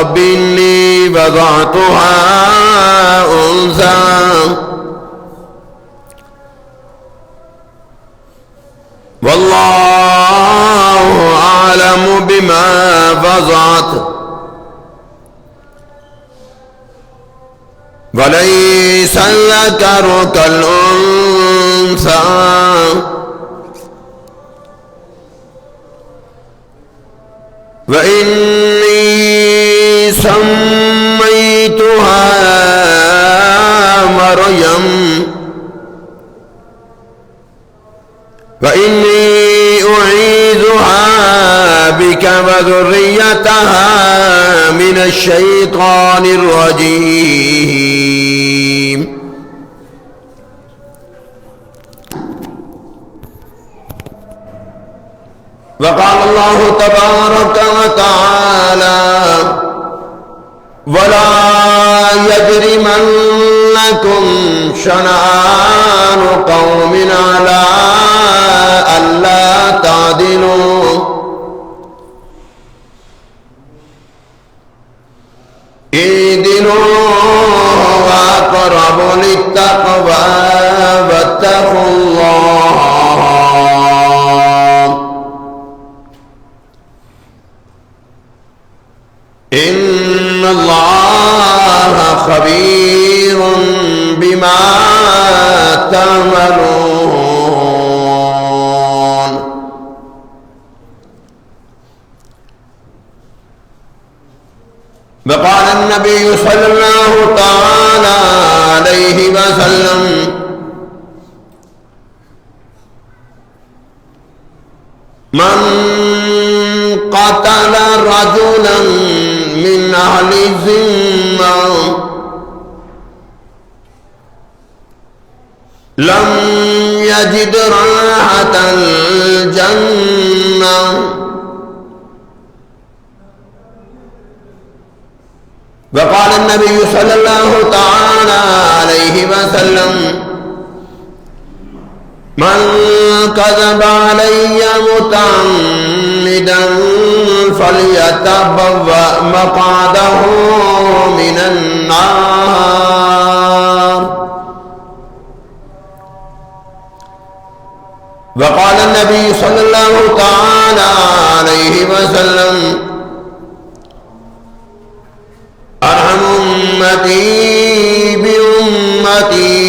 رب إني وضعتها أنثى والله أعلم بما وضعت وليس الذكر كالأنثى وإني سميتها مريم وإني أعيذها بك وذريتها من الشيطان الرجيم وقال الله تبارك وتعالى ولا يجرمنكم شنآن قوم على ألا تعدلوا اعدلوا هو أقرب للتقوى واتقوا الله إن الله خبير بما تعملون. وقال النبي صلى الله تعالى عليه وسلم من قتل رجلا من أهل الذمة لم يجد رائحة الجنة وقال النبي صلى الله تعالى عليه وسلم من كذب علي متعمدا فليتبوأ مقعده من النار وقال النبي صلى الله تعالى عليه وسلم ارحم امتي بامتي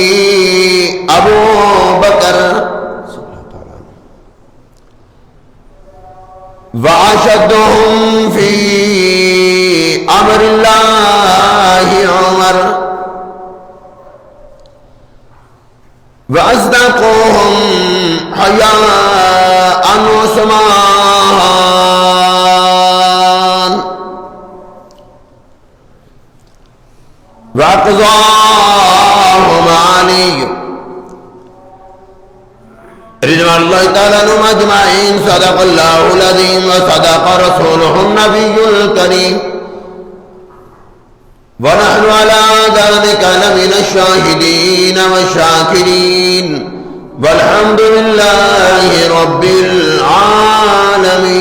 ابو بکر واشدهم في امر الله عمر واصدقهم حياء عثمان واقضاهم علي رضوان الله تعالى عنهم اجمعين صدق الله العظيم وصدق رسوله النبي الكريم ونحن على ذلك لمن الشاهدين والشاكرين والحمد لله رب العالمين.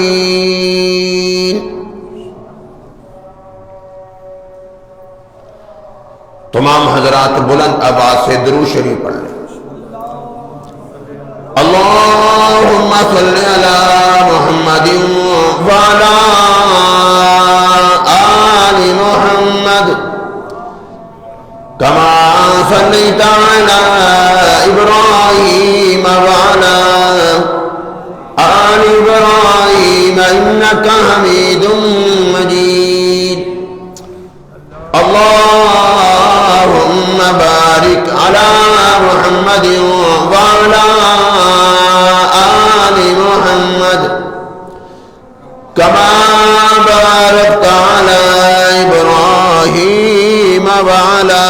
تمام حضرات بلند آواز سے درود شریف پڑھ لیں. اللهم صل على محمد وعلى آل محمد كما صليت على إبراهيم وعلى آل إبراهيم إنك حميد مجيد. اللهم بارك على محمد وعلى آل محمد كما باركت على إبراهيم وعلى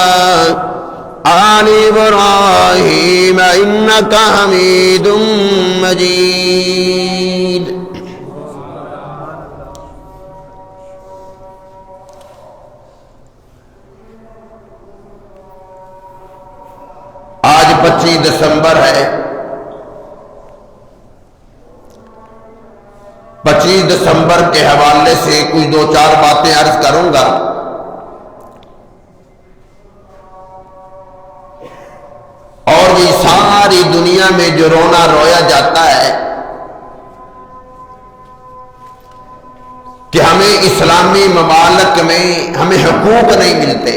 آل إبراهيم إنك حميد مجيد. آج 25 دسمبر ہے. 25 دسمبر کے حوالے سے کچھ دو چار باتیں عرض کروں گا. اور یہ ساری دنیا میں جو رونا رویا جاتا ہے کہ ہمیں اسلامی ممالک میں ہمیں حقوق نہیں ملتے،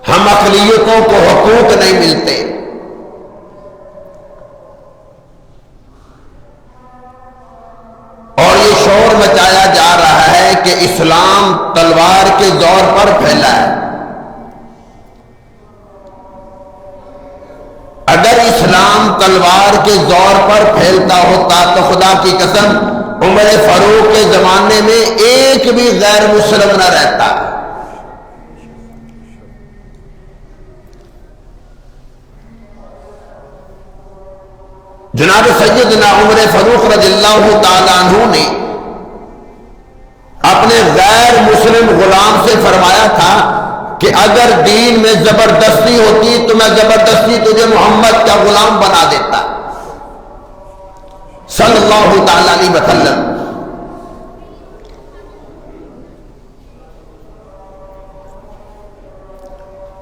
ہم اقلیتوں کو حقوق نہیں ملتے، اور یہ شور مچایا جا رہا ہے کہ اسلام تلوار کے زور پر پھیلا ہے. اگر اسلام تلوار کے زور پر پھیلتا ہوتا تو خدا کی قسم عمر فاروق کے زمانے میں ایک بھی غیر مسلم نہ رہتا. جناب سیدنا عمر فاروق رضی اللہ تعالیٰ عنہ نے اپنے غیر مسلم غلام سے فرمایا تھا کہ اگر دین میں زبردستی ہوتی تو میں زبردستی تجھے محمد کا غلام بنا دیتا صلی اللہ تعالیٰ علیہ وسلم.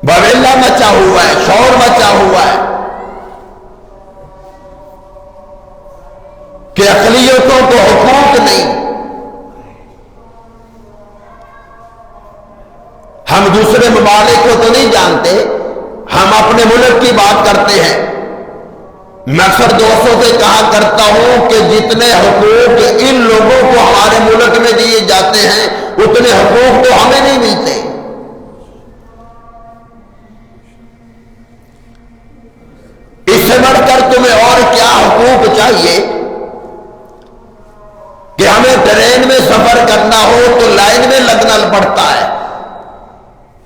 بویلا مچا ہوا ہے، شور مچا ہوا ہے کہ اقلیتوں کو حقوق نہیں. ہم دوسرے ممالک کو تو نہیں جانتے، ہم اپنے ملک کی بات کرتے ہیں. میں اکثر دوستوں سے کہا کرتا ہوں کہ جتنے حقوق ان لوگوں کو ہمارے ملک میں دیے جاتے ہیں اتنے حقوق تو ہمیں نہیں ملتے. اس سے بڑھ کر تمہیں اور کیا حقوق چاہیے کہ ہمیں ٹرین میں سفر کرنا ہو تو لائن میں لگنا پڑتا ہے,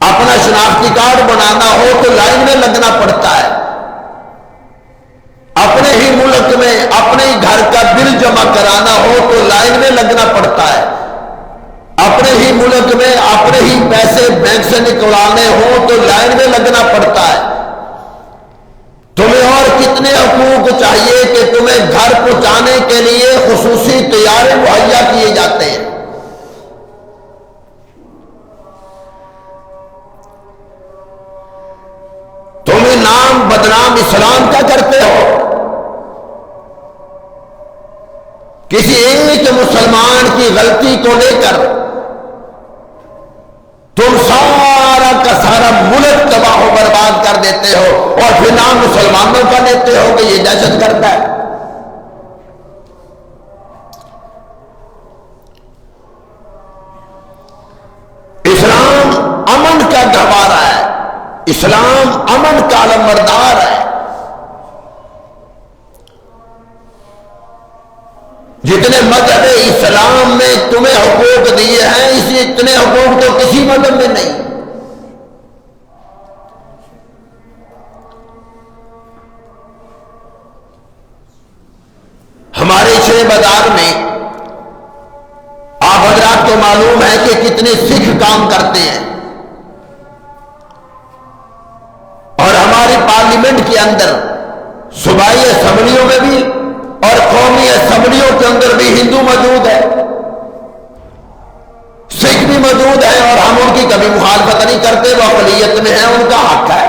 اپنا شناختی کارڈ بنانا ہو تو لائن میں لگنا پڑتا ہے, اپنے ہی ملک میں اپنے ہی گھر کا بل جمع کرانا ہو تو لائن میں لگنا پڑتا ہے, اپنے ہی ملک میں اپنے ہی پیسے بینک سے نکلوانے ہو تو لائن میں لگنا پڑتا ہے. تمہیں اور کتنے حقوق چاہیے کہ تمہیں گھر پہنچانے کے لیے خصوصی طیارے مہیا کیے جاتے ہیں. تمہیں نام بدنام اسلام کا کرتے ہو. کسی ایک مسلمان کی غلطی کو لے کر تم سارا کا سارا ملک تباہ و برباد کر دیتے ہو اور پھر نام مسلمانوں کا لیتے ہو کہ یہ دہشت گرد ہے. اسلام امن کا گہوارہ ہے, اسلام امن کا علمبردار ہے. جتنے مذہب اسلام میں تمہیں حقوق دیے ہیں اسی اتنے حقوق تو کسی مذہب میں نہیں. ہمارے شہر بازار میں آپ حضرات کو معلوم ہے کہ کتنے سکھ کام کرتے ہیں, اور ہماری پارلیمنٹ کے اندر صوبائی اسمبلیوں میں بھی اور قومی اسمبلیوں کے اندر بھی ہندو موجود ہے, سکھ بھی موجود ہے, اور ہم ان کی کبھی مخالفت نہیں کرتے, وہ اقلیت میں ہیں, ان کا حق ہے.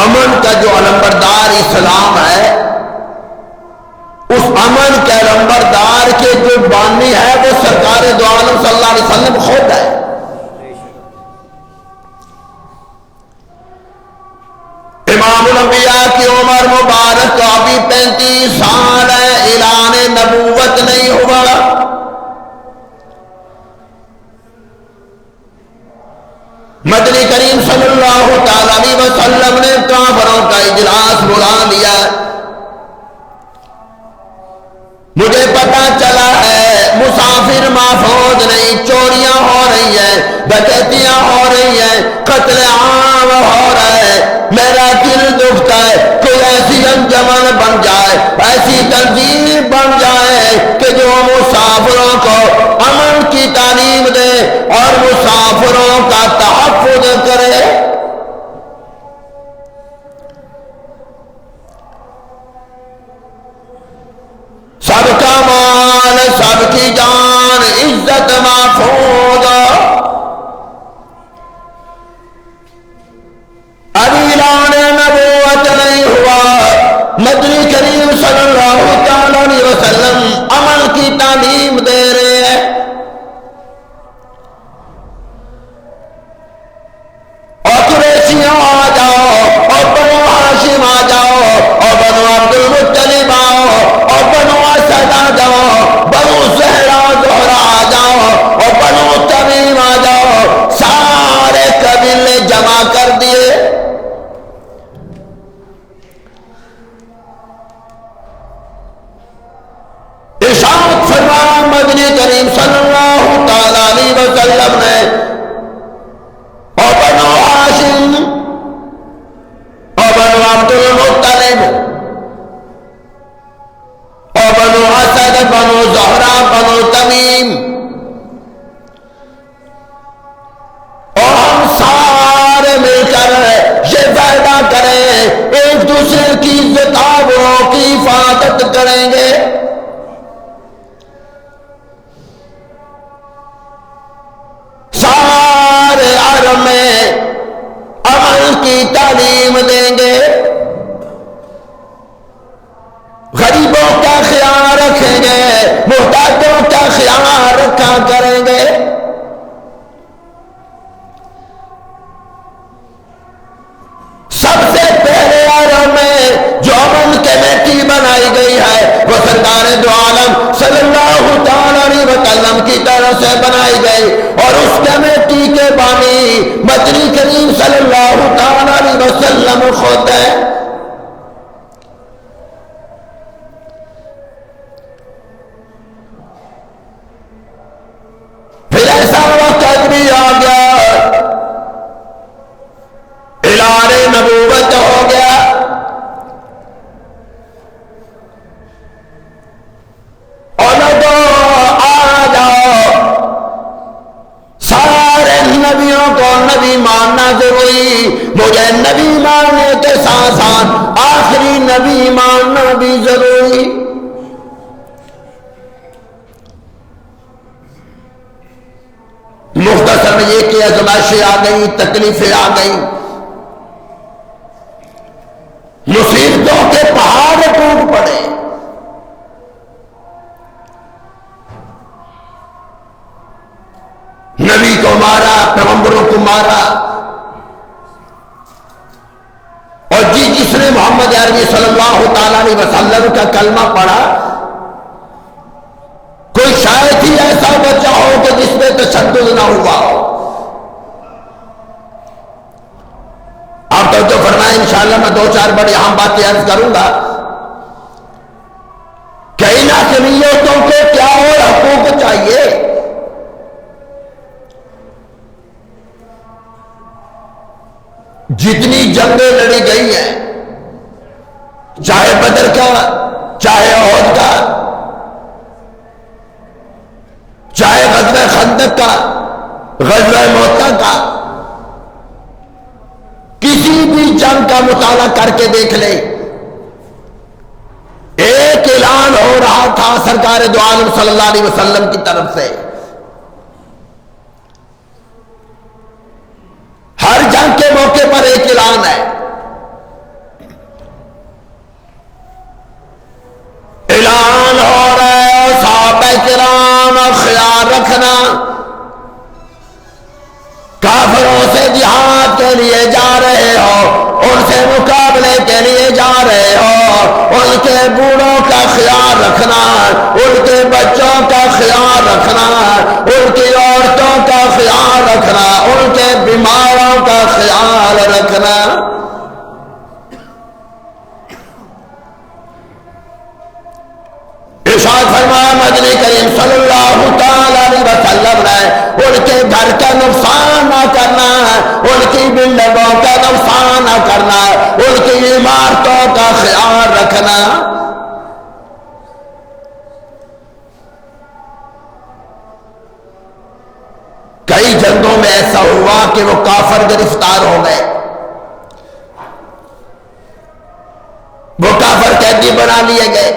امن کا جو علمبردار اسلام ہے, اس امن کے علمبردار کے جو بانی ہے وہ سرکار دو عالم صلی اللہ علیہ وسلم خود ہے. امام الانبیاء کی عمر مبارک کا ابھی 35 سال ہے, اعلان نبوت نہیں ہوا. مدنی کریم صلی اللہ تعالی علیہ وسلم نے کافروں کا اجلاس بلا لیا. مجھے پتا چلا ہے مسافر محفوظ نہیں, چوریاں ہو رہی ہیں, ڈکیتیاں ہو رہی ہیں, قتل عام ہو رہا ہے. میرا دل دکھتا ہے کوئی ایسی انجمن بن جائے, ایسی تنظیم بن جائے کہ جو مسافروں کو امن کی تعلیم دے اور مسافروں کا تحفظ کرے. سب کا مال, سب کی جان, عزت محفوظ. ابھی اعلان نبوت نہیں ہوا, مدنی کریم صلی اللہ تعالی علیہ وسلم امن کی تعلیم دے رہے ہیں. اور قریشیوں آ جاؤ, اور بنو ہاشم آ جاؤ, اور بنو عبد المطلب آؤ, اور بنو اسد آ جاؤ, بنو زہرا زہرا آ جاؤ, اور بنو تمیم آ جاؤ, سارے قبیلے جمع کر دیے. ارشاد فرمایا مدنی کریم صلی اللہ تعالی علیہ وسلم نے, اور بنو ہاشم, اور بنو عبد المطلب, اور بنو اسد, بنو زہرا, بنو تمیم, اور ہم سارے مل کر یہ وعدہ کریں ایک دوسرے کی عزت آبروں کی حفاظت کریں گے. سارے عرب میں امن کی تعلیم دیں گے, غریبوں کا خیال رکھیں گے, محتاجوں کا خیال رکھا کریں کریں گے؟ سب سے پہلے عالم میں جو امن کمیٹی بنائی گئی ہے وہ سرکار دو عالم صلی اللہ تعالی علیہ وسلم کی طرف سے بنائی گئی، اور اس کمیٹی کے بانی مدنی کریم صلی اللہ تعالی علیہ وسلم خود ہیں۔ پھر ایسا وقت بھی آ گیا، اعلان نبوت ہو گیا، اور آ جاؤ، سارے نبیوں کو نبی ماننا ضروری، مجھے نبی ماننے کے ساتھ ساتھ آخری نبی ماننا بھی ضروری۔ مختصر میں یہ کہ آزمائشیں آ گئی، تکلیفیں آ گئی، مصیبتوں کے پہاڑ ٹوٹ پڑے، نبی کو مارا، پیغمبروں کو مارا، اور جس نے محمد عربی صلی اللہ تعالی علیہ وسلم کا کلمہ پڑھا، کوئی شاید ہی ایسا بچہ ہو کہ جس میں تشدد نہ ہوا ہو۔ آپ تو فرمائیں انشاءاللہ میں دو چار بڑی اہم باتیں عرض کروں گا کہ ان حاکمیتوں کو کیا اور حقوق چاہیے۔ جتنی جنگیں لڑی گئی ہیں، چاہے بدر کا، چاہے احد کا، چاہے غزوہ خندق کا، غزوہ موتا کا، کسی بھی جنگ کا مطالعہ کر کے دیکھ لے، ایک اعلان ہو رہا تھا سرکار دو عالم صلی اللہ علیہ وسلم کی طرف سے، ہر جنگ کے موقع پر ایک اعلان ہے، اعلان ہو رہا ہے صحابہ کرام خیال رکھنا، کافروں سے جہاد کے لیے جا رہے ہو، ان سے مقابلے کے لیے جا رہے ہو، ان کے بوڑھوں کا خیال رکھنا، ان کے بچوں کا خیال رکھنا، ان کی عورتوں کا خیال رکھنا، ان کے بیماروں کا خیال رکھنا۔ ارشاد فرمایا مدنی کریم صلی اللہ تعالی علیہ وسلم نے ان کے گھر کا نقصان نہ کرنا، ان کی بلڈنگوں کا نقصان نہ کرنا، ان کی عمارتوں کا خیال رکھنا۔ کئی جنگوں میں ایسا ہوا کہ وہ کافر گرفتار ہو گئے، وہ کافر قیدی بنا لیے گئے،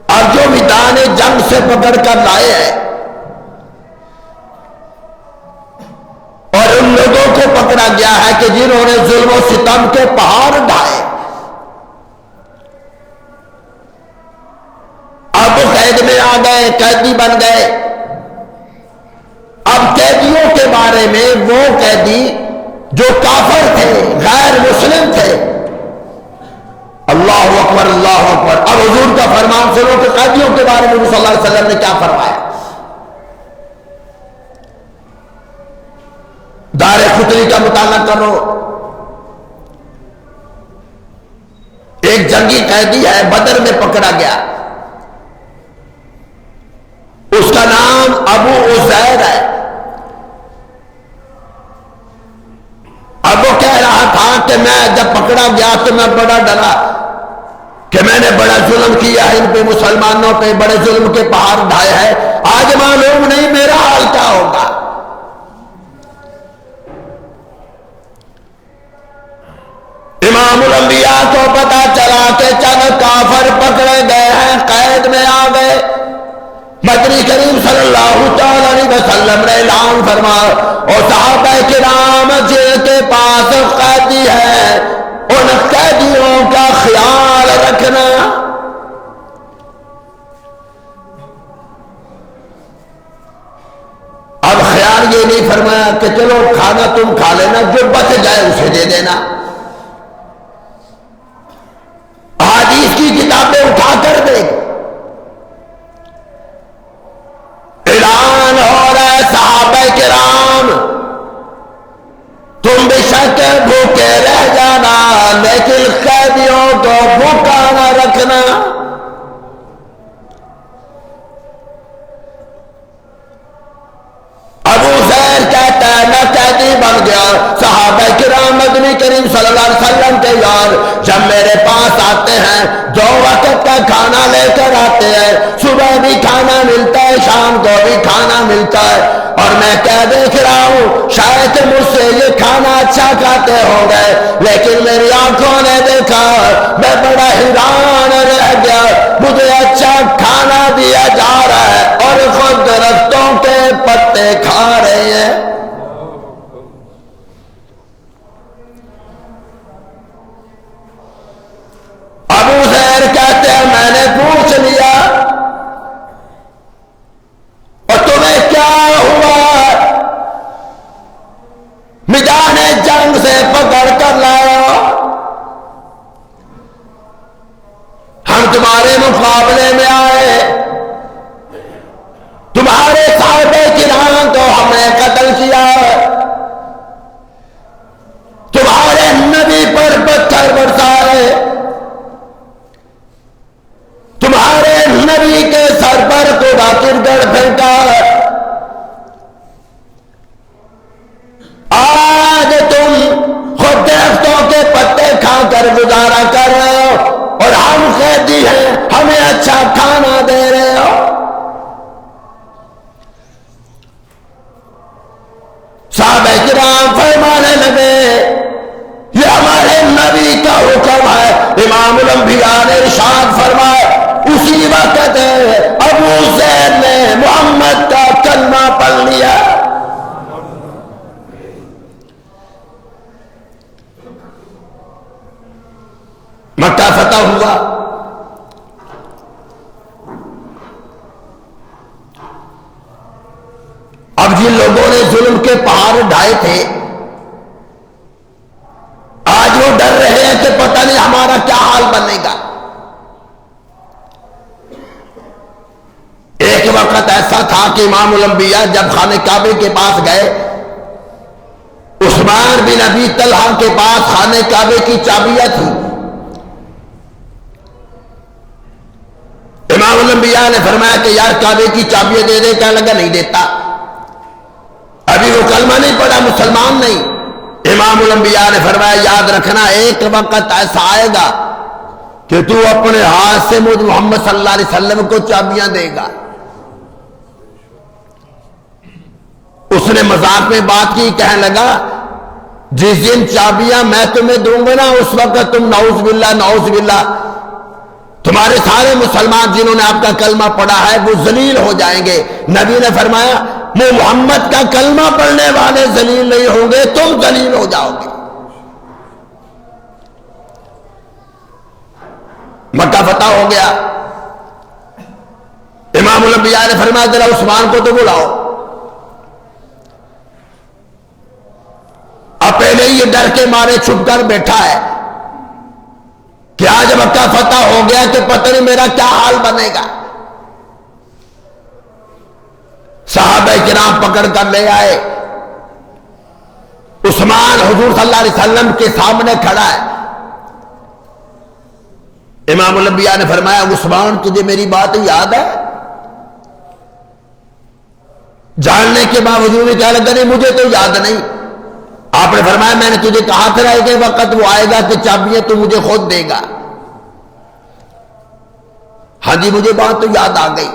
اور جو میدان جنگ سے پکڑ کر لائے ہیں اور ان لوگوں کو پکڑا گیا ہے کہ جنہوں نے ظلم و ستم کے پہاڑ ڈھائے، اب وہ قید میں آ گئے، قیدی بن گئے۔ اب قیدیوں کے بارے میں وہ قیدی جو کافر تھے، غیر مسلم تھے، اللہ اکبر اللہ اکبر، اب حضور کا فرمان سنو کہ قیدیوں کے بارے میں صلی اللہ علیہ وسلم نے کیا فرمایا۔ دار قطنی کا مطالعہ کرو، ایک جنگی قیدی ہے، بدر میں پکڑا گیا، اس کا نام ابو عزیر ہے۔ اب وہ کہہ رہا تھا کہ میں جب پکڑا گیا تو میں بڑا ڈرا کہ میں نے بڑا ظلم کیا ہے ان پہ، مسلمانوں پہ بڑے ظلم کے پہاڑ ڈھائے ہیں، آج معلوم نہیں میرا حال کیا ہوگا۔ امام الانبیاء کو پتا چلا کہ چند کافر پکڑے گئے ہیں، قید میں آ گئے، مدنی کریم صلی اللہ تعالی علیہ وسلم نے اعلان فرمایا، اور صحابہ کرام جن کے پاس قیدی ہے ان قیدیوں کا خیال رکھنا۔ کہ چلو کھانا تم کھا لینا، جو بچ جائے اسے دے دینا۔ احادیث کی کتابیں اٹھا کر دے، اعلان ہو رہا ہے صحابہ کرام تم بے شک بھوکے رہ جانا لیکن قیدیوں کو بھوکا نہ رکھنا۔ ابو ذر کہتا ہے میں قیدی بن گیا، صحابہ کرام نبی کریم صلی اللہ علیہ وسلم کے یار جب میرے پاس آتے ہیں 2 وقت کا کھانا لے کر آتے ہیں، صبح بھی کھانا ملتا ہے شام کو بھی کھانا ملتا ہے، اور میں کیا دیکھ رہا ہوں شاید مجھ سے یہ کھانا اچھا کھاتے ہوں گے، لیکن میری آنکھوں نے دیکھا میں بڑا حیران رہ گیا، مجھے اچھا کھانا دیا جا رہا ہے اور خود درختوں کے پتے کھا رہے ہیں۔ ابو ذر کہتے ہیں میں نے پوچھ لیا اور تمہیں کیا ہوا؟ میدان جنگ سے پکڑ کر لایا، ہم تمہارے مقابلے میں آئے، تمہارے صحابہ کرام کو ہم نے قتل کیا، تمہارے نبی پر پتھر برسائے، تمہارے نبی کے سر پر کوڑا کرکٹ پھینکا، آج تم خود درختوں کے پتے کھا کر گزارا کر رہے ہو اور ہم قیدی ہیں ہمیں اچھا کھانا دے رہے ہو۔ صحابہ کرام فرمانے لگے یہ ہمارے نبی کا حکم ہے۔ امام الانبیاء نے ارشاد فرمایا اسی وقت ابو ذر نے محمد کا کلمہ پڑھ لیا۔ مکہ فتح ہوا، اب جن لوگوں نے ظلم کے پہاڑ ڈھائے تھے آج وہ ڈر رہے ہیں کہ پتہ نہیں ہمارا کیا حال بنے گا۔ ایک وقت ایسا تھا کہ امام الانبیاء جب خانہ کعبے کے پاس گئے، عثمان بن ابی طلحہ کے پاس خانہ کعبے کی چابیاں تھیں، امام الانبیاء نے فرمایا کہ یار کعبے کی چابیاں دے دے، کہنے لگا نہیں دیتا، ابھی وہ کلمہ نہیں پڑھا، مسلمان نہیں۔ امام الانبیاء نے فرمایا یاد رکھنا ایک وقت ایسا آئے گا کہ تو اپنے ہاتھ سے مجھ محمد صلی اللہ علیہ وسلم کو چابیاں دے گا۔ اس نے مذاق میں بات کی، کہنے لگا جس دن چابیاں میں تمہیں دوں گا نا اس وقت تم نعوذ باللہ نعوذ باللہ تمہارے سارے مسلمان جنہوں نے آپ کا کلمہ پڑھا ہے وہ ذلیل ہو جائیں گے۔ نبی نے فرمایا میں محمد کا کلمہ پڑھنے والے ذلیل نہیں ہوں گے، تم ذلیل ہو جاؤ گے۔ مکہ فتح ہو گیا، امام الانبیاء نے فرمایا ذرا عثمان کو تو بلاؤ۔ اب پہلے یہ ڈر کے مارے چھپ کر بیٹھا ہے کہ آج مکہ فتح ہو گیا کہ پتہ نہیں میرا کیا حال بنے گا۔ صحابہ کرام پکڑ کر لے آئے، عثمان حضور صلی اللہ علیہ وسلم کے سامنے کھڑا ہے۔ امام الانبیاء نے فرمایا عثمان تجھے میری بات یاد ہے؟ جاننے کے باوجود بھی کہنے لگا نہیں مجھے تو یاد نہیں۔ آپ نے فرمایا میں نے تجھے کہا تھا کہ وقت وہ آئے گا کہ چابیاں تو مجھے خود دے گا۔ ہاں جی مجھے بات تو یاد آ گئی۔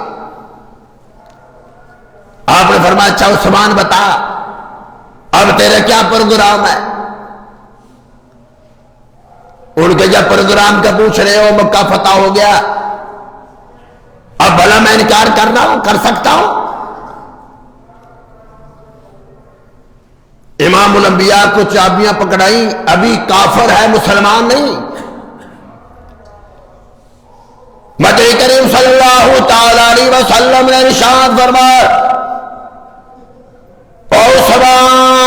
آپ نے فرمایا اچھا عثمان بتا اب تیرا کیا پروگرام ہے؟ ان کے جب پروگرام کا پوچھ رہے ہو مکہ فتح ہو گیا، اب بھلا میں انکار کر سکتا ہوں؟ امام الانبیاء کو چابیاں پکڑائیں، ابھی کافر ہے مسلمان نہیں۔ نبی کریم صلی اللہ تعالی علیہ وسلم نے ارشاد فرمایا او عثمان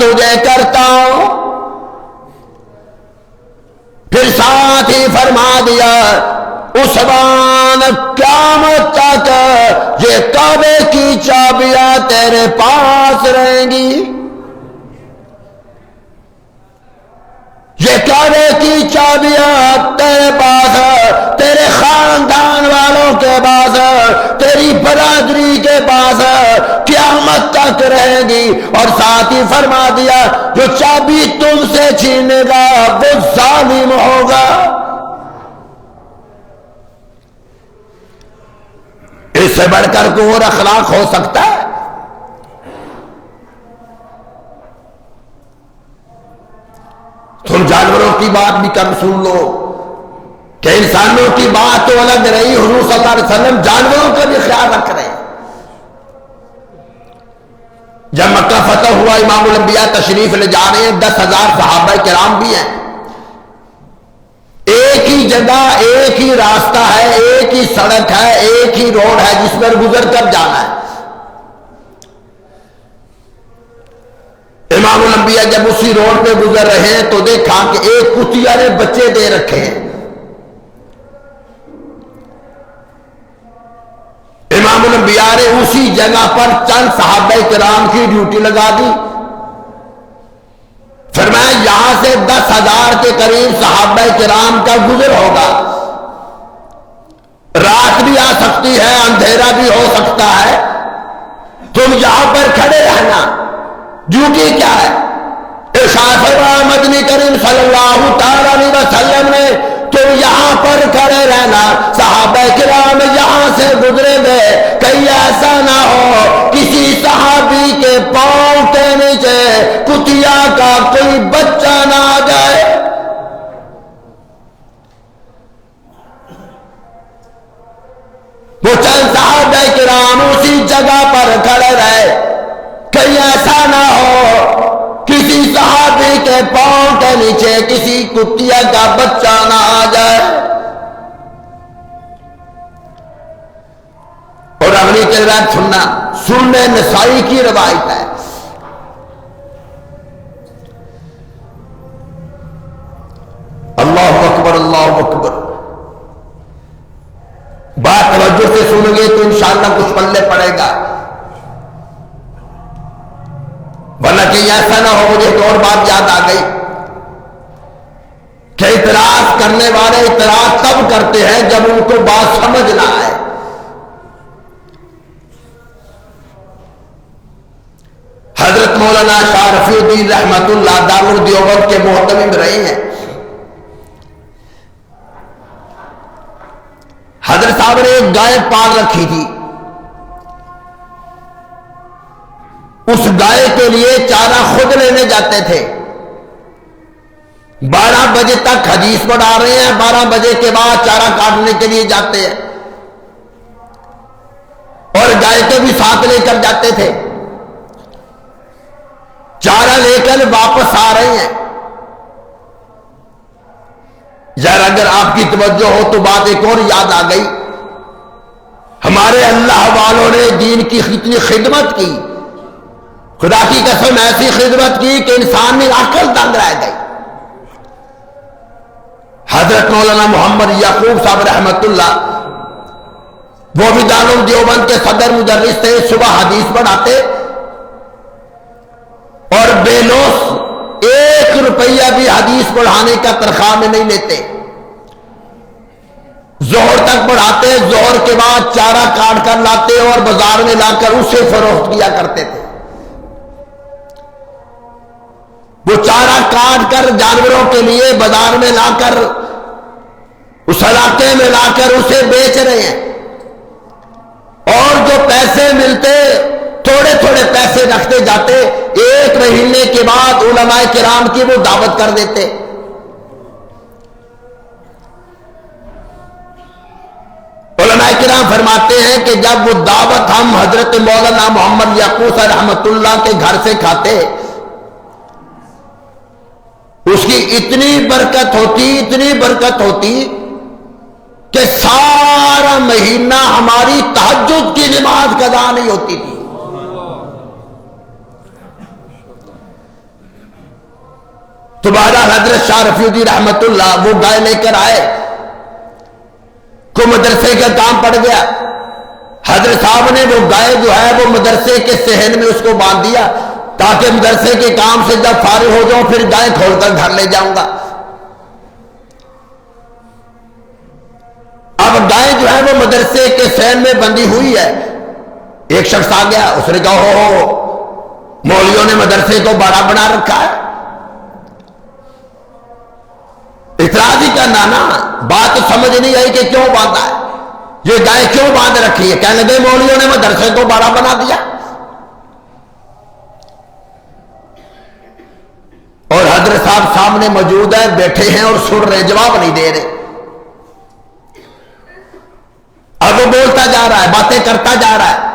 تجھے کرتا ہوں. پھر ساتھ ہی فرما دیا عثمان قیامت تک یہ کعبے کی چابیاں تیرے پاس رہیں گی. یہ کعبے کی چابیاں تیرے پاس، تیرے خاندان والوں کے پاس، تیری برادری کے پاس قیامت تک رہے گی. اور ساتھ ہی فرما دیا جو چابی تم سے چھینے گا وہ ظالم ہوگا. اس سے بڑھ کر کوئی اور اخلاق ہو سکتا ہے؟ تم جانوروں کی بات بھی کم سن لو کہ انسانوں کی بات تو الگ رہی، حضور صلی اللہ علیہ وسلم جانوروں کا بھی خیال رکھ رہے ہیں. جب مکہ فتح ہوا امام الانبیاء تشریف لے جا رہے ہیں، 10,000 صحابہ کرام بھی ہیں. ایک ہی جگہ، ایک ہی راستہ ہے، ایک ہی سڑک ہے، ایک ہی روڈ ہے جس پر گزر کر جانا ہے. امام الانبیاء جب اسی روڈ پہ گزر رہے ہیں تو دیکھا کہ ایک کتیا نے بچے دے رکھے ہیں. امام الانبیاء نے اسی جگہ پر چند صحابہ کرام کی ڈیوٹی لگا دی. فرمایا یہاں سے 10,000 کے قریب صحابہ کرام کا گزر ہوگا. رات بھی آ سکتی ہے، اندھیرا بھی ہو سکتا ہے، تم یہاں پر کھڑے رہنا. ڈیوٹی کیا ہے؟ ارشاد فرمایا مدنی کریم صلی اللہ تعالی علیہ وسلم نے تم یہاں پر کھڑے رہنا. صحابہ کرام یہاں سے گزرے گے، کہیں ایسا نہ ہو کسی صحابی کے پاؤں کے نیچے کتیا کا کوئی بچہ نہ آ جائے. وہ چند صحابہ کرام اسی جگہ پر کھڑے رہے، کہیں ایسا نہ ہو کسی صحابی کے پاؤں کے نیچے کسی کتیا کا بچہ نہ آ جائے. اور اگلی کی روایت سننا، سنن نسائی کی روایت ہے. اللہ اکبر، اللہ اکبر. بات توجہ سے سنیں گے تو انشاءاللہ کچھ پلے پڑے گا، ورنہ کہ ایسا نہ ہو. مجھے ایک اور بات یاد آ گئی کہ اعتراض کرنے والے اعتراض تب کرتے ہیں جب ان کو بات سمجھ نہ آئے. حضرت مولانا شاہ رفیع الدین رحمت اللہ دارالدیوبند کے محتمم رہے ہیں. حضرت صاحب نے ایک گائے پال رکھی تھی. اس گائے کے لیے چارہ خود لینے جاتے تھے. 12 بجے تک حدیث پڑھا رہے ہیں، 12 بجے کے بعد چارہ کاٹنے کے لیے جاتے ہیں اور گائے کو بھی ساتھ لے کر جاتے تھے. چارہ لے کر واپس آ رہے ہیں. یار اگر آپ کی توجہ ہو تو بات ایک اور یاد آ گئی. ہمارے اللہ والوں نے دین کی اتنی خدمت کی، خدا کی قسم ایسی خدمت کی کہ انسان میں عقل دنگ رہ گئی. حضرت مولانا محمد یعقوب صاحب رحمت اللہ، وہ بھی دارالدیوبند کے صدر مدرس تھے. صبح حدیث پڑھاتے اور بے لوث 1 روپیہ بھی حدیث پڑھانے کا تنخواہ میں نہیں لیتے. ظہر تک پڑھاتے، ظہر کے بعد چارہ کاٹ کر لاتے اور بازار میں لا کر اسے فروخت کیا کرتے تھے. وہ چارہ کاٹ کر جانوروں کے لیے بازار میں لا کر اس علاقے میں لا کر اسے بیچ رہے ہیں. اور جو پیسے ملتے تھوڑے تھوڑے پیسے رکھتے جاتے. 1 مہینے کے بعد علماء کرام کی وہ دعوت کر دیتے. علماء کرام فرماتے ہیں کہ جب وہ دعوت ہم حضرت مولانا محمد یعقوب صاحب رحمت اللہ کے گھر سے کھاتے، اس کی اتنی برکت ہوتی کہ سارا مہینہ ہماری تہجد کی نماز قضا نہیں ہوتی تھی. تمہارا حضرت شاہ رفیع الدین رحمت اللہ وہ گائے لے کر آئے، کو مدرسے کا کام پڑ گیا، حضرت صاحب نے وہ گائے جو ہے وہ مدرسے کے صحن میں اس کو باندھ دیا تاکہ مدرسے کے کام سے جب فارغ ہو جاؤں پھر گائے کھول کر گھر لے جاؤں گا۔ اب گائے جو ہے وہ مدرسے کے صحن میں بندھی ہوئی ہے، ایک شخص آ گیا، اس نے کہا ہو مولویوں نے مدرسے کو بڑا بنا رکھا ہے، اعتراض ہی کرنا نا، بات سمجھ نہیں آئی کہ کیوں باندھا ہے، یہ گائے کیوں باندھ رکھی ہے؟ کہنے لگے مولویوں نے مدرسے کو بڑا بنا دیا۔ اور حضرت صاحب سامنے موجود ہیں، بیٹھے ہیں اور سن رہے، جواب نہیں دے رہے۔ اب وہ بولتا جا رہا ہے، باتیں کرتا جا رہا ہے،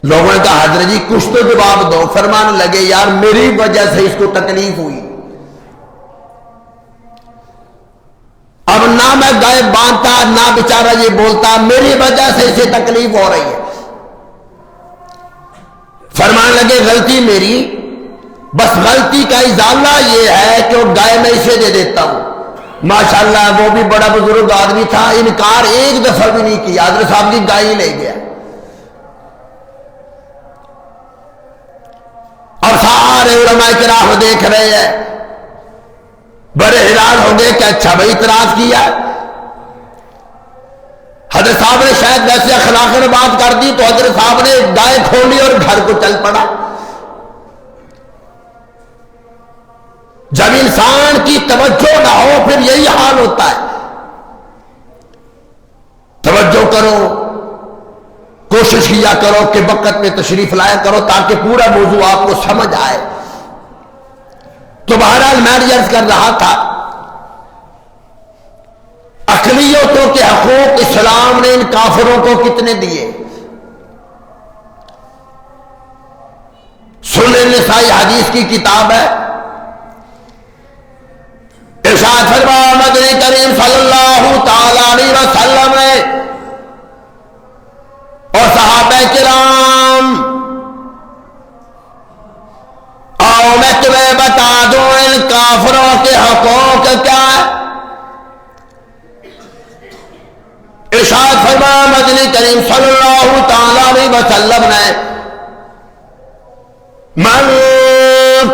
لوگوں نے کہا حضرت جی کچھ تو جواب دو۔ فرمانے لگے یار میری وجہ سے اس کو تکلیف ہوئی، اب نہ میں گائے باندھتا نہ بیچارہ یہ بولتا، میری وجہ سے اسے تکلیف ہو رہی ہے۔ فرمانے لگے غلطی میری، بس غلطی کا ازالہ یہ ہے کہ وہ گائے میں اسے دے دیتا ہوں۔ ماشاءاللہ وہ بھی بڑا بزرگ آدمی تھا، انکار ایک دفعہ بھی نہیں کیا، حضرت صاحب کی گائے ہی لے گیا۔ اور سارے علماء کرام دیکھ رہے ہیں، بڑے حیران ہو گئے کہ اچھا بھائی اعتراض کیا۔ حضرت صاحب نے شاید ویسے اخلاق میں بات کر دی تو حضرت صاحب نے گائے کھولی اور گھر کو چل پڑا۔ جب انسان کی توجہ نہ ہو پھر یہی حال ہوتا ہے۔ توجہ کرو، کوشش کیا کرو کہ وقت میں تشریف لایا کرو تاکہ پورا موضوع آپ کو سمجھ آئے۔ تو بہرحال میں عرض کر رہا تھا اقلیتوں کے حقوق اسلام نے ان کافروں کو کتنے دیے؟ سنن نسائی حدیث کی کتاب ہے، ارشاد فرمایا مدنی کریم صلی اللہ تعالی علیہ وسلم نے اور صحابہ کرام، آؤ میں تمہیں بتا دوں ان کافروں کے حقوق کیا ہے۔ ارشاد فرمایا مدنی کریم صلی اللہ تعالی علیہ وسلم نے من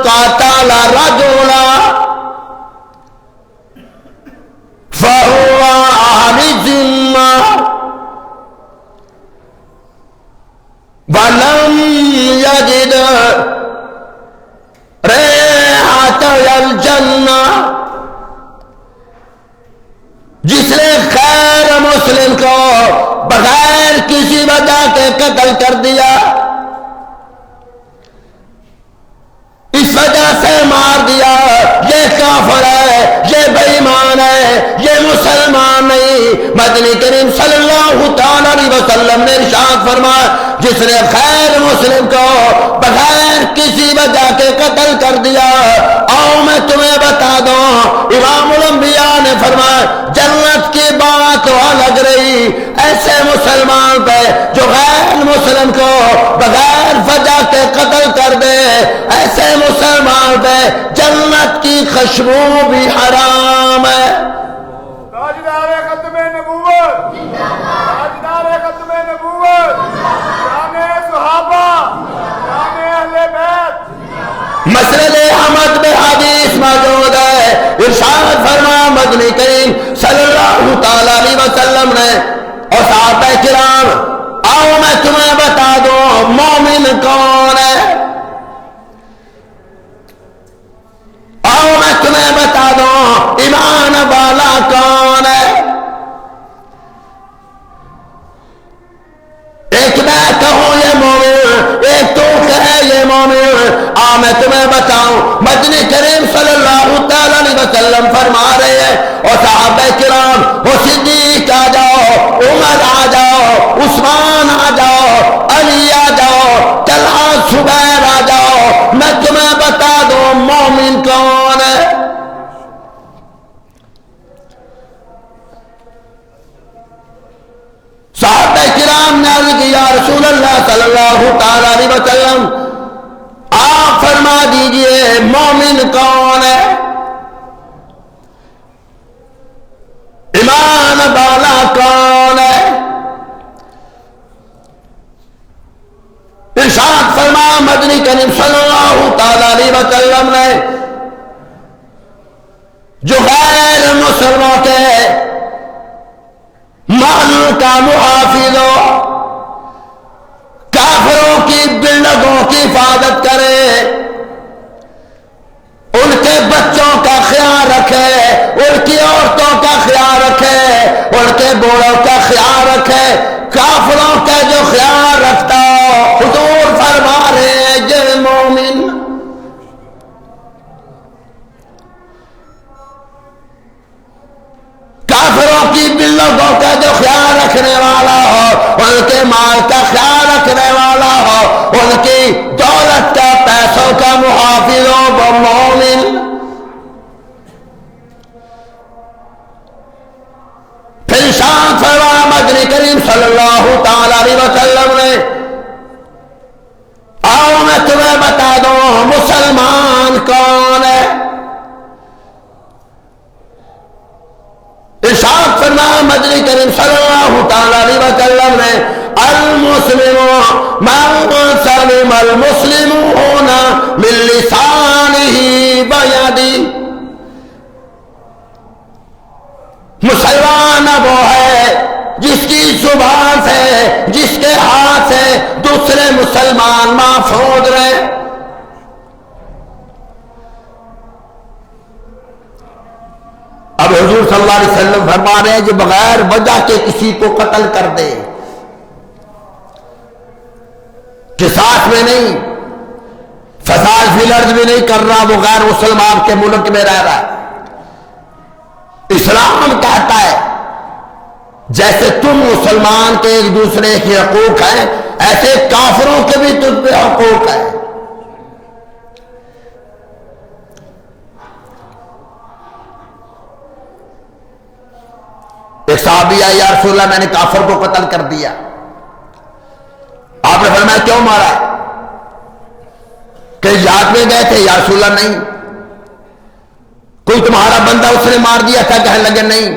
قاتل رجلا فهو أهل ذمة ولم يجد ريحة الجنة، جس نے غیر مسلم کو بغیر کسی وجہ کے قتل کر دیا، اس وجہ سے مار دیا، یہ کافر ہے، یہ بے ایمان ہے، یہ مسلمان نہیں۔ مدنی کریم صلی اللہ تعالی علیہ وسلم نے ارشاد فرمایا جس نے غیر مسلم کو بغیر کسی وجہ کے قتل کر دیا، آؤ میں تمہیں بتا دوں، امام الانبیاء نے فرمایا جنت کی بات الگ رہی، ایسے مسلمان پہ جو غیر مسلم کو بغیر وجہ کے قتل کر دے، ایسے مسلمان پہ جنت کی خوشبو بھی حرام ہے۔ تاجدار ختم نبوت، تاجدار ختم نبوت، شان صحابہ، شان اہل بیت، مسند احمد میں حدیث موجود ہے، ارشاد فرمایا مدنی کریم صلی اللہ تعالی علیہ وسلم نے اور صحابہ کرام، آؤ میں تمہیں بتا دوں مومن کون ہے، آؤ میں تمہیں بتا دوں ایمان والا کون ہے۔ ایک میں کہوں یہ مومن، ایک تو کہے یہ مومن، آ میں تمہیں بتاؤں مدنی کریم صلی اللہ تعالی علیہ وسلم فرما رہے ہیں اور صحابہ کرام، وہ صدیق آ جاؤ، عمر آ جاؤ، عثمان آ جاؤ، علی آ جاؤ، طلحہ زبیر آ جاؤ، میں تمہیں بتا دوں مومن کون ہے۔ صحابہ کرام نے عرض کیا رسول اللہ صلی اللہ تعالی علیہ وسلم آپ فرما دیجئے کیجئے مومن کون ہے، ایمان والا کون ہے۔ ارشاد فرمایا مدنی کریم صلی اللہ تعالی علیہ وسلم نے، جو غیر مسلموں کے مال کا محافظ ہو، کافروں کی بلڈنگوں کی حفاظت کرے، ان کے بچوں کا خیال رکھے، ان کی عورتوں کا خیال رکھے، ان کے بوڑھوں کا خیال رکھے، کافروں کا جو خیال رکھتا ہو، حضور فرما رہے ہیں یہ مومن۔ کافروں کی بلڈنگوں کا جو خیال رکھنے والا ہو، ان کے مال کا خیال رکھنے والا ہو، ان کی دولت کا پیسوں کا محافظ ہو، وہ مومن۔ پھر ارشاد فرمایا مدنی کریم صلی اللہ تعالی علیہ وسلم نے، آؤ میں تمہیں بتا دوں مسلمان کون ہے۔ ارشاد فرمایا مدنی کریم صلی اللہ تعالی علیہ وسلم نے، المسلم من سلم المسلمون من لسانہ ویدہ۔ مسلمان وہ ہے جس کی زبان سے، جس کے ہاتھ سے دوسرے مسلمان محفوظ رہے۔ اب حضور صلی اللہ علیہ وسلم فرما رہے ہیں جو بغیر وجہ کے کسی کو قتل کر دے، قصاص میں نہیں، فساد فی الارض بھی نہیں کر رہا، وہ غیر مسلمان کے ملک میں رہ رہا ہے۔ اسلام کہتا ہے جیسے تم مسلمان کے ایک دوسرے کے حقوق ہیں، ایسے کافروں کے بھی تم پہ حقوق ہیں۔ ایک صحابی آیا، یا رسول اللہ میں نے کافر کو قتل کر دیا۔ آپ نے فرمایا کیوں مارا؟ کہ جہاد میں گئے تھے؟ یا رسول اللہ نہیں۔ کوئی تمہارا بندہ اس نے مار دیا تھا؟ کہنے لگے نہیں۔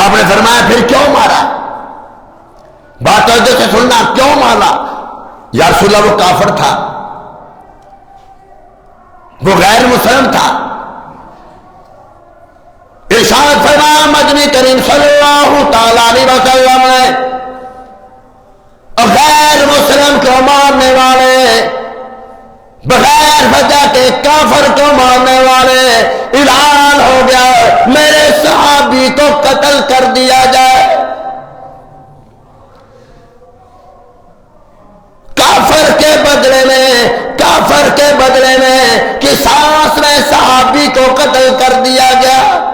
آپ نے فرمایا پھر کیوں مارا؟ بات توجہ سے سننا، کیوں مارا؟ یا رسول اللہ وہ کافر تھا، وہ غیر مسلم تھا۔ ارشاد فرمایا مدنی کریم صلی اللہ تعالی علیہ وسلم نے، غیر مسلم کو مارنے والے، بغیر وجہ کے کافر کو مارنے والے، اعلان ہو گیا میرے صحابی کو قتل کر دیا جائے۔ کافر کے بدلے میں، کافر کے بدلے میں قصاص میں صحابی کو قتل کر دیا گیا۔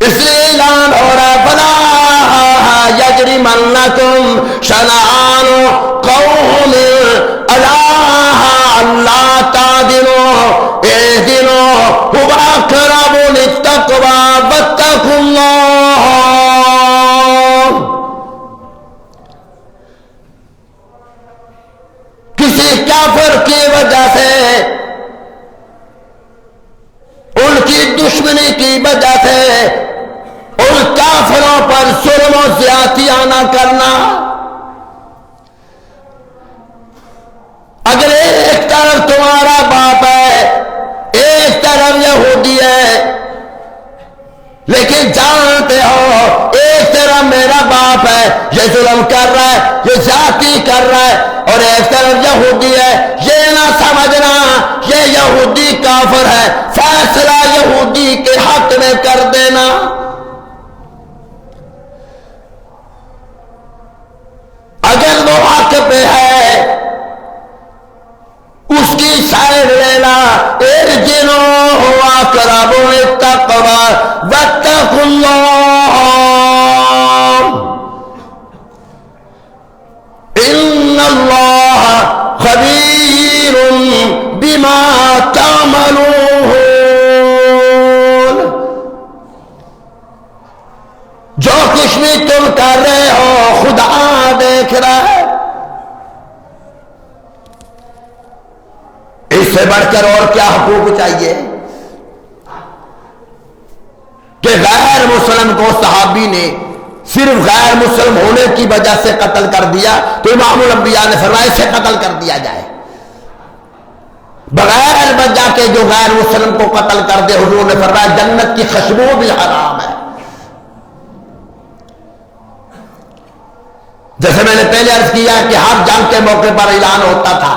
اس لیے اعلان ہو رہا فلا یجرمنکم شنآن قوم علی الا تعدلوا اعدلوا هو اقرب للتقوى واتقوا اللہ۔ کسی کافر کی وجہ سے، ان کی دشمنی کی وجہ سے ان کافروں پر ظلم و زیادتیاں نہ کرنا۔ اگر ایک طرف تمہارا باپ ہے، ایک طرف یہودی ہے، لیکن جانتے ہو ایک طرف میرا باپ ہے، یہ ظلم کر رہا ہے، یہ زیادتی کر رہا ہے، اور ایک طرف یہودی ہے، یہ نہ سمجھنا یہ یہودی کافر ہے، فیصلہ یہودی کے حق میں کر دینا۔ اگر وہ حق پہ ہے اس کی سائڈ لینا۔ ارجعوا اقرب للتقوى واتقوا اللہ ان اللہ خبیر بما تعملون۔ سے بڑھ کر اور کیا حقوق چاہیے کہ غیر مسلم کو صحابی نے صرف غیر مسلم ہونے کی وجہ سے قتل کر دیا تو امام الانبیاء نے فرمایا اسے قتل کر دیا جائے، بغیر وجہ کے جو غیر مسلم کو قتل کر دے حضور نے فرمایا جنت کی خوشبو بھی حرام ہے۔ جیسے میں نے پہلے عرض کیا کہ ہر جنگ کے موقع پر اعلان ہوتا تھا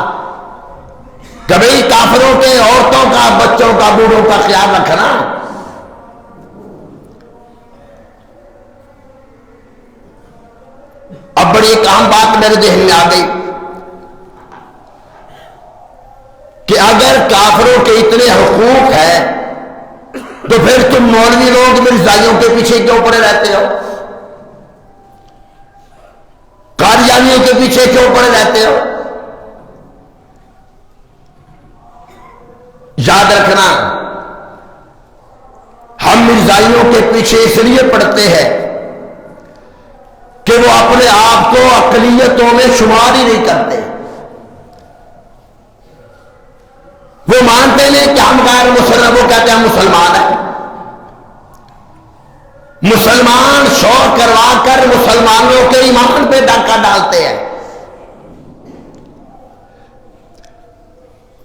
کہ بھئی کافروں کے عورتوں کا، بچوں کا، بوڑھوں کا خیال رکھنا۔ اب بڑی ایک اہم بات میرے ذہن میں آ گئی کہ اگر کافروں کے اتنے حقوق ہیں تو پھر تم مولوی لوگ مرزائیوں کے پیچھے کیوں پڑے رہتے ہو، قادیانیوں کے پیچھے کیوں پڑے رہتے ہو؟ یاد رکھنا ہم مرزائیوں کے پیچھے اس لیے پڑتے ہیں کہ وہ اپنے آپ کو اقلیتوں میں شمار ہی نہیں کرتے، وہ مانتے نہیں کہ ہم غیر مسلم، وہ کہتے ہیں ہم مسلمان ہیں۔ مسلمان شور کروا کر مسلمانوں کے ایمان پہ ڈاکہ ڈالتے ہیں۔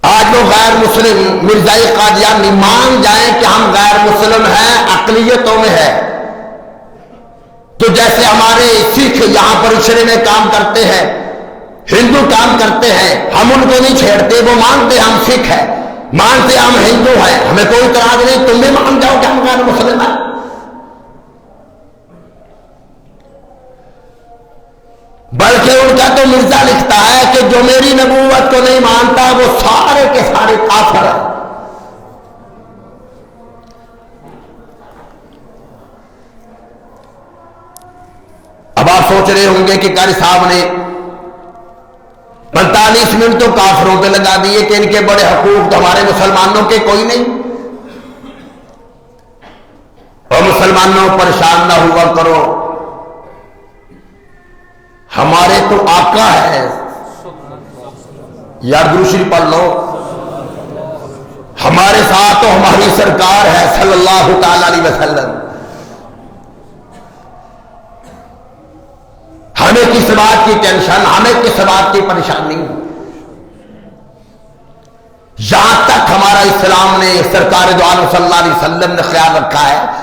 آج وہ غیر مسلم مرزائی قادیانی مان جائیں کہ ہم غیر مسلم ہیں، اقلیتوں میں ہیں، تو جیسے ہمارے سکھ یہاں پر اشرے میں کام کرتے ہیں، ہندو کام کرتے ہیں، ہم ان کو نہیں چھیڑتے، وہ مانتے ہم سکھ ہیں، مانتے ہم ہندو ہیں، ہمیں کوئی اعتراض نہیں، تم بھی مان جاؤ کہ ہم غیر مسلم ہیں۔ بلکہ ان کا تو مرزا لکھتا ہے کہ جو میری نبوت کو نہیں مانتا وہ سارے کے سارے کافر ہیں۔ اب آپ سوچ رہے ہوں گے کہ قاری صاحب نے 45 منٹ تو کافروں پہ لگا دیے کہ ان کے بڑے حقوق تو ہمارے مسلمانوں کے کوئی نہیں، اور مسلمانوں پریشان نہ ہوا کرو، ہمارے تو آقا ہے، یار درود شریف پڑھ لو، ہمارے ساتھ تو ہماری سرکار ہے صلی اللہ تعالی علیہ وسلم، ہمیں کس بات کی ٹینشن، ہمیں کس بات کی پریشانی؟ یہاں تک ہمارا اسلام نے سرکار دو عالم صلی اللہ علیہ وسلم نے خیال رکھا ہے۔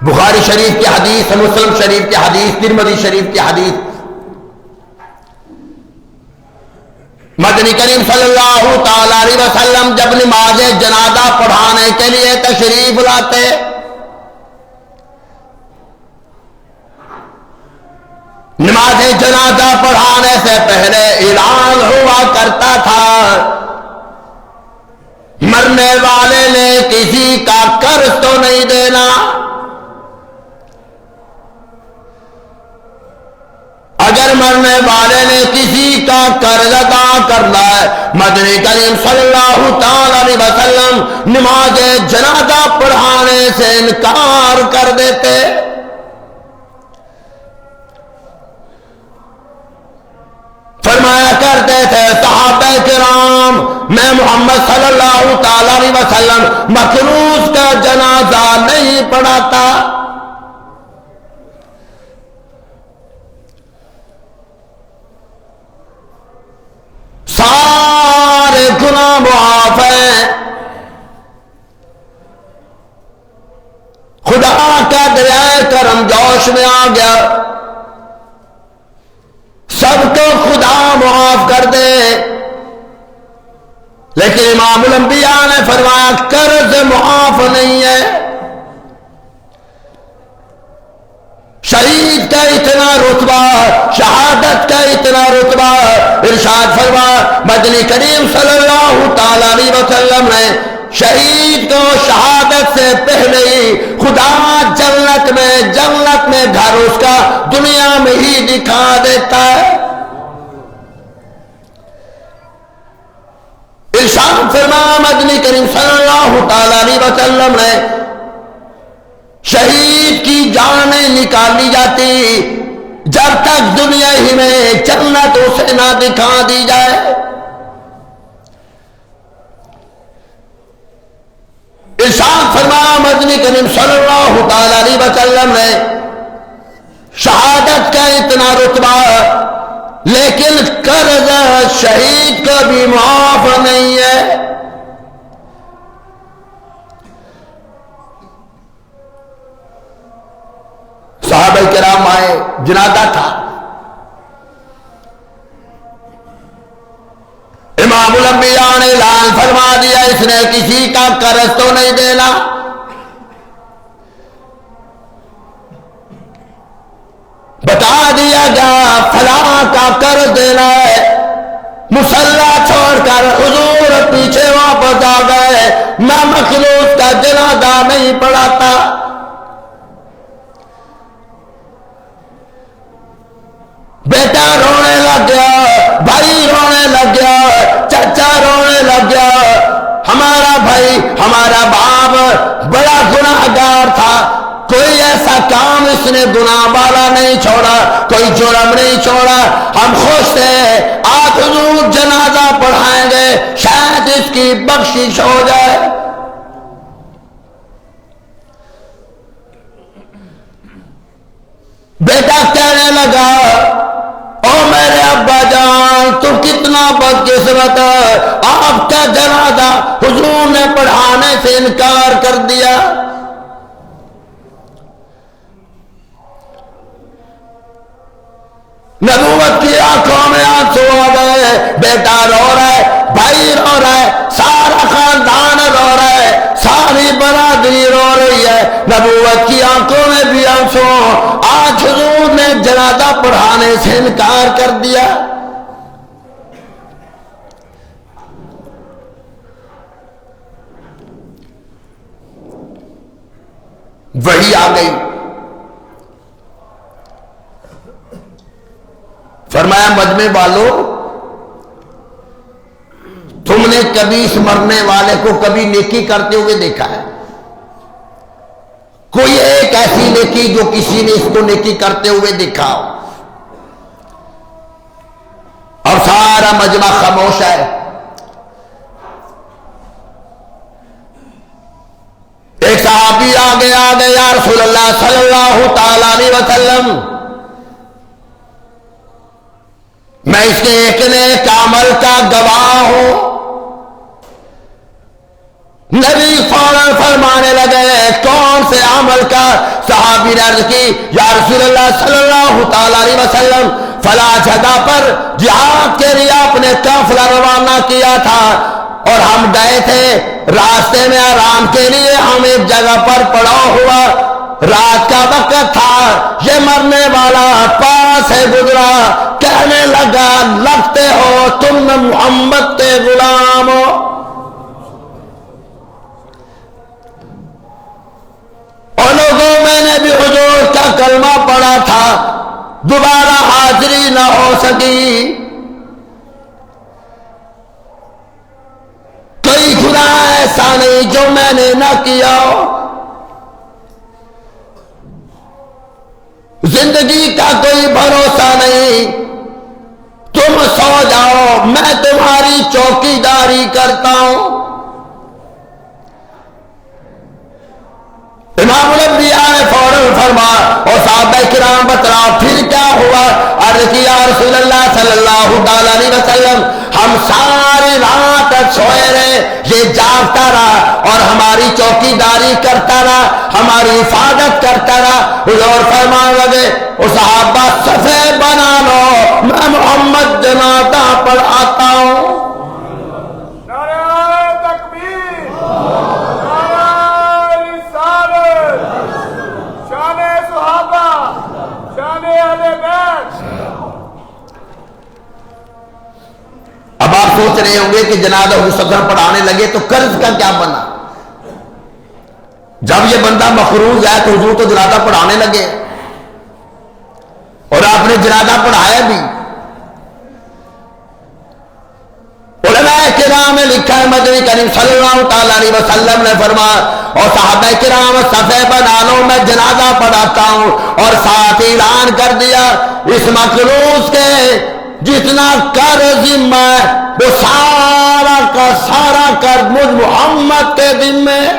بخاری شریف کی حدیث، مسلم شریف کی حدیث، ترمذی شریف کی حدیث، مدنی کریم صلی اللہ تعالی علیہ وسلم جب نماز جنازہ پڑھانے کے لیے تشریف لاتے نماز جنازہ پڑھانے سے پہلے اعلان ہوا کرتا تھا مرنے والے نے کسی کا قرض تو نہیں دینا، اگر مرنے والے نے کسی کا قرض ادا کرنا ہے مدنی کریم صلی اللہ تعالی علیہ وسلم نماز جنازہ پڑھانے سے انکار کر دیتے۔ فرمایا کرتے تھے صحابہ کرام میں محمد صلی اللہ تعالی علیہ وسلم مخلوق کا جنازہ نہیں پڑھاتا، سارے گناہ معاف ہیں، خدا کا دریائے کرم جوش میں آ گیا، سب کو خدا معاف کر دے، لیکن امام الانبیاء نے فرمایا قرض معاف نہیں ہے۔ شہید کا اتنا رتبہ، شہادت کا اتنا رتبہ، ارشاد فرمایا مدنی کریم صلی اللہ تعالی علیہ وسلم نے شہید کو شہادت سے پہلے ہی خدا جنت میں گھر اس کا دنیا میں ہی دکھا دیتا ہے۔ ارشاد فرمایا مدنی کریم صلی اللہ تعالی علیہ وسلم نے شہید کی جانیں نکالی جاتی جب تک دنیا ہی میں جنت اسے نہ دکھا دی جائے۔ کریم صلی اللہ تعالی علیہ وسلم نے شہادت کا اتنا رتبہ، لیکن قرض شہید کا بھی معاف نہیں ہے۔ صحابہ کرام آئے، جنازہ تھا، امام الانبیاء نے اعلان فرما دیا اس نے کسی کا قرض تو نہیں دینا۔ بتا دیا گیا فلاں کا قرض دینا ہے، مصلی چھوڑ کر حضور پیچھے واپس آ گئے، میں مخلوق کا جنازہ نہیں پڑھاتا۔ بیٹا رونے لگ گیا، بھائی رونے لگ گیا، چچا رونے لگ گیا، ہمارا بھائی ہمارا باپ بڑا گناہگار تھا، کوئی ایسا کام اس نے گناہ والا نہیں چھوڑا، کوئی جرم نہیں چھوڑا، ہم خوش تھے، آج حضور جنازہ پڑھائیں گے، شاید اس کی بخشش ہو جائے۔ بیٹا کہنے لگا او میرے ابا جان تو کتنا بدقسمت ہے، آپ کا جنازہ حضور نے پڑھانے سے انکار کر دیا۔ نبوت کی آنکھوں میں آنسو آ گئے، بیٹا رو رہا ہے، بھائی رو رہا ہے، سارا خاندان رو رہا ہے، ساری برادری رو رہی ہے، نبوت کی آنکھوں میں بھی آنسو، آج حضور نے جنازہ پڑھانے سے انکار کر دیا۔ وحی آ گئی، فرمایا مجمع والو تم نے کبھی اس مرنے والے کو کبھی نیکی کرتے ہوئے دیکھا ہے؟ کوئی ایک ایسی نیکی جو کسی نے اس کو نیکی کرتے ہوئے دیکھا ہو؟ اور سارا مجمع خاموش ہے۔ ایک صحابی آگے یا رسول اللہ صلی اللہ تعالی علیہ وسلم میں اس کے ایک نیک عمل کا گواہ ہوں۔ نبی فوراً فرمانے لگے کون سے عمل کا؟ صحابی نے عرض کی یا رسول اللہ صلی اللہ تعالی علیہ وسلم فلاں جگہ پر جہاد کے لیے اپنے قافلہ روانہ کیا تھا اور ہم گئے تھے، راستے میں آرام کے لیے ہم ایک جگہ پر پڑا ہوا، رات کا وقت تھا، یہ مرنے والا پاس سے گزرا، کہنے لگا لگتے ہو تم محمد کے غلام ہو۔ اور لوگوں میں نے بھی حضور کا کلمہ پڑھا تھا، دوبارہ حاضری نہ ہو سکی، کوئی گناہ ایسا نہیں جو میں نے نہ کیا ہو، زندگی کا کوئی بھروسہ نہیں، تم سو جاؤ میں تمہاری چوکی داری کرتا ہوں۔ امام الانبیاء نے فوراً فرما اور صحابہ کرام بتلاؤ پھر کیا ہوا؟ عرض کیا رسول اللہ صلی اللہ تعالی علیہ وسلم ہم ساری رات سوئے رہے، یہ جاگتا رہا اور ہماری چوکی داری کرتا رہا، ہماری حفاظت کرتا رہا۔ حضور فرمان لگے وہ صحابہ صفے بنا لو میں محمد جنازہ پڑھاتا ہوں۔ اب آپ سوچ رہے ہوں گے کہ جنازہ حضور صلی اللہ علیہ وسلم پڑھانے لگے تو قرض کا کیا بنا؟ جب یہ بندہ مقروض ہے تو حضور تو جنازہ پڑھانے لگے اور آپ نے جنازہ پڑھایا بھی۔ علماء کرام نے لکھا ہے مدنی کریم صلی اللہ تعالی علیہ وسلم نے فرمایا اور صحابہ کرام صفے بنا لو میں جنازہ پڑھاتا ہوں، اور ساتھ اعلان کر دیا اس مقروض کے جتنا قرض ذمہ ہے وہ سارا کا سارا قرض مجھ محمد کے ذمہ ہے۔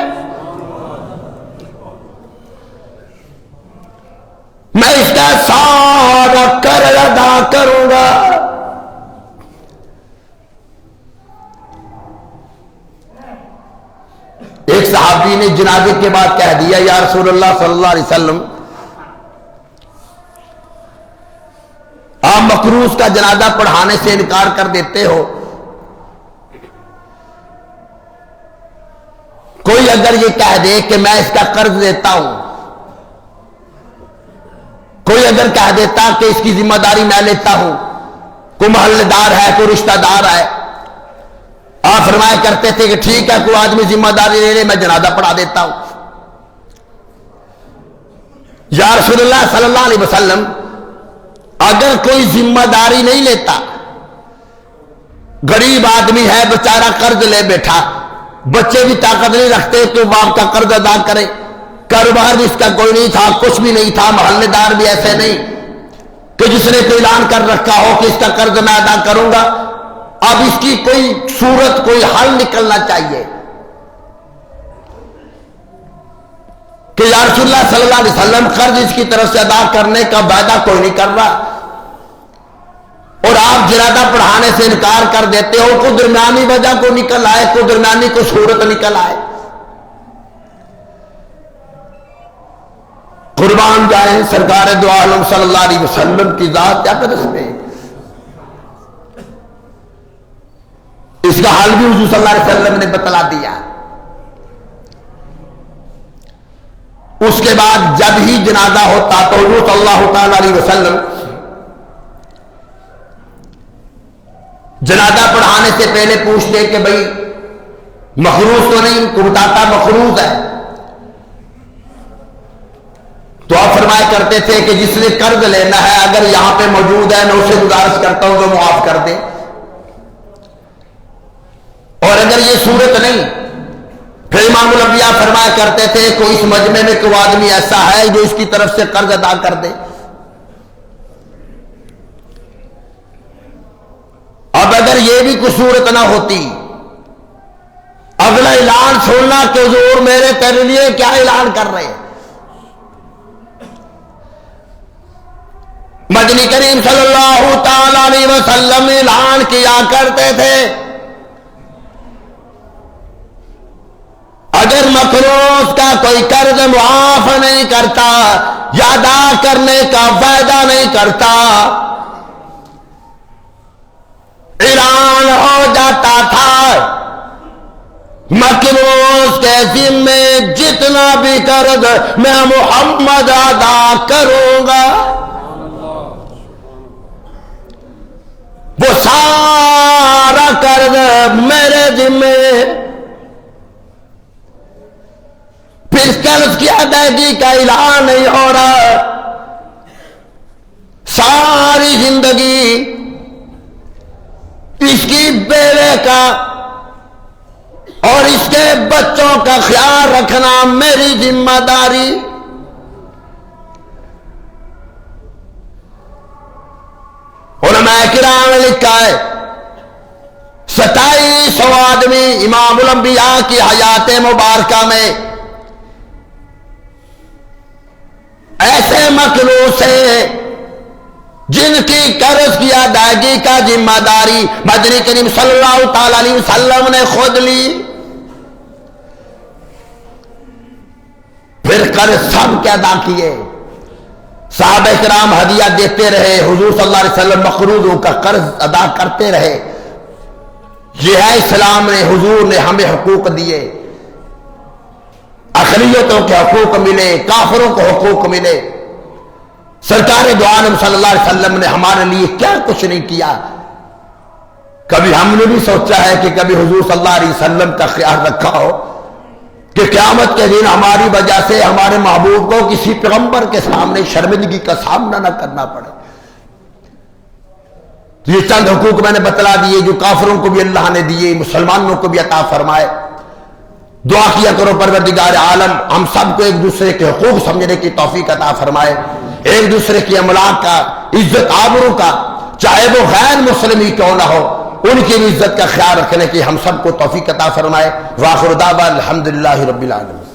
میں اس کا سارا قرض ادا کروں گا. ایک صحابی نے جنازے کے بعد کہہ دیا یا رسول اللہ صلی اللہ علیہ وسلم آپ مقروض کا جنازہ پڑھانے سے انکار کر دیتے ہو. کوئی اگر یہ کہہ دے کہ میں اس کا قرض دیتا ہوں، کوئی اگر کہہ دیتا کہ اس کی ذمہ داری میں لیتا ہوں، کوئی محلے دار ہے، کوئی رشتہ دار ہے، آپ فرمایا کرتے تھے کہ ٹھیک ہے کوئی آدمی ذمہ داری لے لے میں جنازہ پڑھا دیتا ہوں. یا رسول اللہ صلی اللہ علیہ وسلم اگر کوئی ذمہ داری نہیں لیتا، غریب آدمی ہے بیچارہ قرض لے بیٹھا، بچے بھی طاقت نہیں رکھتے کہ باپ کا قرض ادا کرے، کاروبار بھی اس کا کوئی نہیں تھا، کچھ بھی نہیں تھا، محلے دار بھی ایسے نہیں کہ جس نے کوئی اعلان کر رکھا ہو کہ اس کا قرض میں ادا کروں گا. اب اس کی کوئی صورت، کوئی حل نکلنا چاہیے کہ یا رسول اللہ صلی اللہ علیہ وسلم قرض اس کی طرف سے ادا کرنے کا وعدہ کوئی نہیں کر رہا اور آپ جنازہ پڑھانے سے انکار کر دیتے ہو. کوئی درمیانی وجہ کو نکل آئے، کوئی درمیانی کو صورت نکل آئے. قربان جائیں سرکار دو عالم صلی اللہ علیہ وسلم کی ذات کیا قدس میں. اس کا حل بھی حضور صلی اللہ علیہ وسلم نے بتلا دیا. اس کے بعد جب ہی جنازہ ہوتا تو حضور صلی اللہ تعالی علیہ وسلم جنازہ پڑھانے سے پہلے پوچھتے کہ بھئی مقروض تو نہیں؟ تو بتاتا مقروض ہے. تو آپ فرمایا کرتے تھے کہ جس نے قرض لینا ہے اگر یہاں پہ موجود ہے میں اسے گزارش کرتا ہوں تو معاف کر دے، اور اگر یہ صورت نہیں پھر امام الانبیاء فرمایا کرتے تھے کوئی اس مجمع میں کوئی آدمی ایسا ہے جو اس کی طرف سے قرض ادا کر دے. اب اگر یہ بھی کوئی صورت نہ ہوتی، اگلا اعلان سننا کہ حضور میرے تیرے لیے کیا اعلان کر رہے ہیں. مدنی کریم صلی اللہ تعالی علیہ وسلم اعلان کیا کرتے تھے اگر مقروض کا کوئی قرض معاف نہیں کرتا یا ادا کرنے کا وعدہ نہیں کرتا، اعلان ہو جاتا تھا مقروض کے ذمے جتنا بھی قرض میں محمد ادا کروں گا وہ سارا قرض میرے ذمے. پھر قرض کی ادائیگی کا اعلان نہیں ہو رہا، ساری زندگی اس کی بیوے کا اور اس کے بچوں کا خیال رکھنا میری ذمہ داری. علماء کرام نے لکھا ہے 2700 آدمی امام الانبیاء کی حیات مبارکہ میں ایسے مخلوق ہیں جن کی قرض کی ادائیگی کا ذمہ داری مدنی کریم صلی اللہ تعالی علیہ وسلم نے خود لی. پھر قرض سب کے ادا کیے، صحابہ کرام ہدیہ دیتے رہے، حضور صلی اللہ علیہ وسلم مقروضوں کا قرض ادا کرتے رہے. یہ ہے اسلام نے، حضور نے ہمیں حقوق دیے، اقلیتوں کے حقوق ملے، کافروں کو حقوق ملے. سرکار دو عالم صلی اللہ علیہ وسلم نے ہمارے لیے کیا کچھ نہیں کیا. کبھی ہم نے بھی سوچا ہے کہ کبھی حضور صلی اللہ علیہ وسلم کا خیال رکھا ہو کہ قیامت کے دن ہماری وجہ سے ہمارے محبوب کو کسی پیغمبر کے سامنے شرمندگی کا سامنا نہ کرنا پڑے. یہ چند حقوق میں نے بتلا دیے جو کافروں کو بھی اللہ نے دیے، مسلمانوں کو بھی عطا فرمائے. دعا کیا کرو پروردگار عالم ہم سب کو ایک دوسرے کے حقوق سمجھنے کی توفیق عطا فرمائے، ایک دوسرے کی املاک کا، عزت آبرو کا، چاہے وہ غیر مسلم ہی کیوں نہ ہو، ان کی عزت کا خیال رکھنے کی ہم سب کو توفیق عطا فرمائے. وآخر دعوانا الحمدللہ رب العالمین.